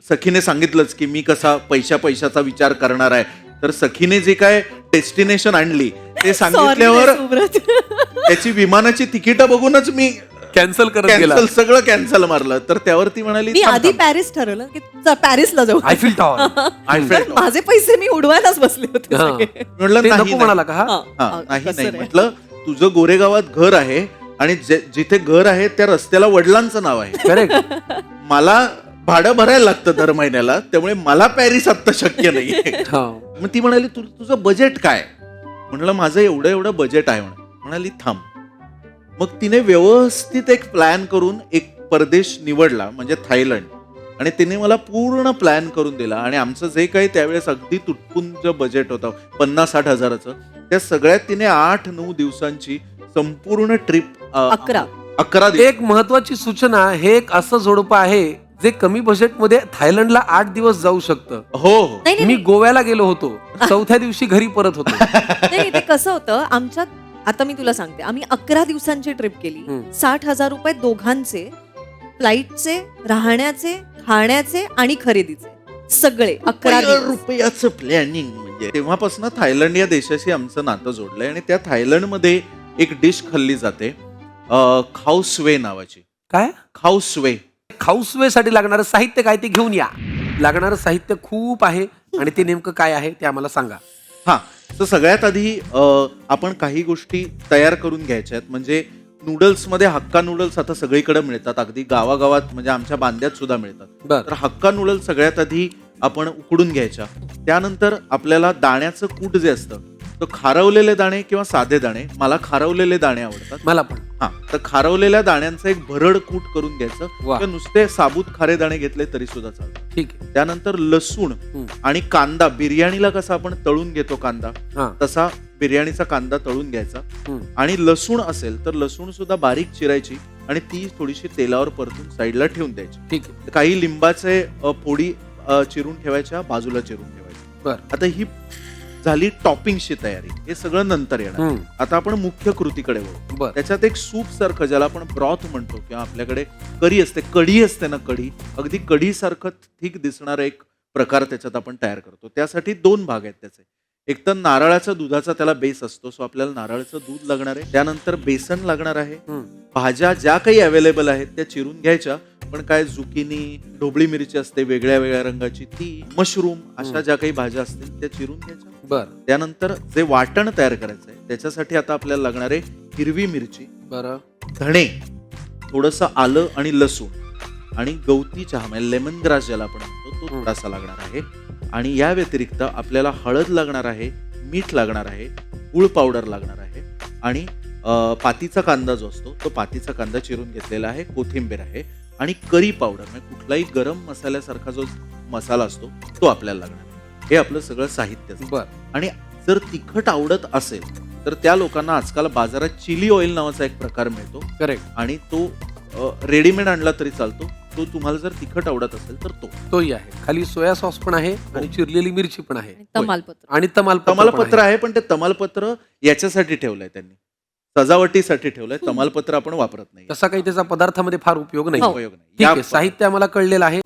सखीने सांगितलंच की मी कसा पैशाचा विचार करणार आहे, तर सखीने जे काय डेस्टिनेशन आणली ते सांगितल्यावर त्याची विमानाची तिकीट बघूनच मी कॅन्सल करत गेला. सगळं कॅन्सल मारलं. तर त्यावरती म्हणाली मी आधी पॅरिस ठरवलं की पॅरिसला जाऊ. Eiffel tower. माझे पैसे मी उडवायलाच बसले होते. म्हटलं नाही म्हणाला का? नाही म्हटलं तुझं गोरेगावात घर आहे आणि जिथे घर आहे त्या रस्त्याला वडिलांचं नाव आहे. करेक्ट. मला भाडं भरायला लागतं दर महिन्याला, त्यामुळे मला पॅरिस आत्ता शक्य नाहीये. मग ती म्हणाली तुझं बजेट काय? म्हणलं माझं एवढं बजेट आहे. म्हणाली थांब. मग तिने व्यवस्थित एक प्लॅन करून एक परदेश निवडला, म्हणजे थायलंड. आणि तिने मला पूर्ण प्लॅन करून दिला आणि आमचं जे काही त्यावेळेस अगदी तुटपुंज बजेट होतं 50-60 हजाराचं, त्या सगळ्यात तिने 8-9 दिवसांची संपूर्ण ट्रिप 11 दिवस. एक महत्वाची सूचना, हे एक असं जोडपं आहे जे कमी बजेटमध्ये थायलंडला 8 दिवस जाऊ शकतं. हो. मी गोव्याला गेलो होतो, 4थ्या दिवशी घरी परत होतो. नाही, ते कसं होतं आमच्यात, आता मी तुला सांगते, आम्ही 11 दिवसांची ट्रिप केली. 60,000 रुपये दोघांचे, फ्लाईटचे, राहण्याचे, खाण्याचे आणि खरेदीचे, सगळे 11 रुपयाचं प्लॅनिंग. म्हणजे तेव्हापासून थायलंड या देशाशी आमचं नातं जोडलंय. आणि त्या थायलंडमध्ये एक डिश खाल्ली जाते, खाऊस्वे नावाची. काय? खाऊस्वे. खाऊस्वे साठी लागणारं साहित्य काय ते घेऊन या. लागणारं साहित्य खूप आहे आणि ते नेमकं काय आहे ते आम्हाला सांगा. हा, तर सगळ्यात आधी आपण काही गोष्टी तयार करून घ्यायच्या आहेत. म्हणजे नूडल्समध्ये हक्का नूडल्स आता सगळीकडे मिळतात, अगदी गावागावात, म्हणजे आमच्या बांद्यात सुद्धा मिळतात. तर हक्का नूडल्स सगळ्यात आधी आपण उकडून घ्यायच्या. त्यानंतर आपल्याला दाण्याचं कूट जे असतं, तर खारवलेले दाणे किंवा साधे दाणे, मला खारवलेले दाणे आवडतात. मला पण. हा, तर खारवलेल्या दाण्यांचं एक भरड कूट करून घ्यायचं, किंवा नुसते साबूत खारे दाणे घेतले तरी सुद्धा चालतात. ठीक आहे. त्यानंतर लसूण आणि कांदा, बिर्याणीला कसा आपण तळून घेतो कांदा, तसा बिर्याणीचा कांदा तळून घ्यायचा. आणि लसूण असेल तर लसूण सुद्धा बारीक चिरायची आणि ती थोडीशी तेलावर परतून साईडला ठेवून द्यायची. ठीक आहे. काही लिंबाचे फोडी चिरून ठेवायच्या, बाजूला चिरून ठेवायच्या. आता ही झाली टॉपिंगची तयारी. हे सगळं नंतर येणार. आता आपण मुख्य कृतीकडे वळू. त्याच्यात एक सूप सारखं, ज्याला आपण ब्रॉथ म्हणतो, किंवा आपल्याकडे कढी असते, कढी असते ना, कढी, अगदी कढी सारखं ठीक दिसणारा एक प्रकार त्याच्यात आपण तयार करतो. त्यासाठी 2 भाग आहेत त्याचे. एक तर नारळाच्या दुधाचा त्याला बेस असतो, सो आपल्याला नारळाचं दूध लागणार आहे. त्यानंतर बेसन लागणार आहे. भाज्या ज्या काही अवेलेबल आहेत त्या चिरून घ्यायच्या, पण काय झुकिनी, ढोबळी मिरची असते वेगळ्या वेगळ्या रंगाची, ती, मशरूम, अशा ज्या काही भाज्या असतील त्या चिरून घ्यायच्या. त्यानंतर जे वाटण तयार करायचं आहे त्याच्यासाठी आता आपल्याला लागणार आहे हिरवी मिरची, धणे, थोडंसं आलं आणि लसूण, आणि गवती चहा म्हणजे लेमन ग्रास ज्याला आपण म्हणतो तो थोडासा लागणार आहे. आणि या व्यतिरिक्त आपल्याला हळद लागणार आहे, मीठ लागणार आहे, गुळ पावडर लागणार आहे, आणि पातीचा कांदा जो असतो तो पातीचा कांदा चिरून घेतलेला आहे, कोथिंबीर आहे, आणि करी पावडर म्हणजे कुठलाही गरम मसाल्यासारखा जो मसाला असतो तो आपल्याला लागणार आहे. हे आपलं सगळं साहित्य. आणि जर तिखट आवडत असेल तर त्या लोकांना आजकाल बाजारात चिली ऑइल नावाचा एक प्रकार मिळतो. करेक्ट. आणि तो रेडीमेड आणला तरी चालतो. तो तुम्हाला जर तिखट आवडत असेल तर तोही आहे. खाली सोया सॉस पण आहे आणि चिरलेली मिरची पण आहे, तमालपत्र. आणि तमालपत्र आहे. पण ते तमालपत्र याच्यासाठी ठेवलंय त्यांनी, सजावटीसाठी ठेवलंय. तमालपत्र आपण वापरत नाही. तसा काही त्याचा पदार्थामध्ये फार उपयोग नाही. उपयोग नाही. साहित्य आम्हाला कळलेलं आहे.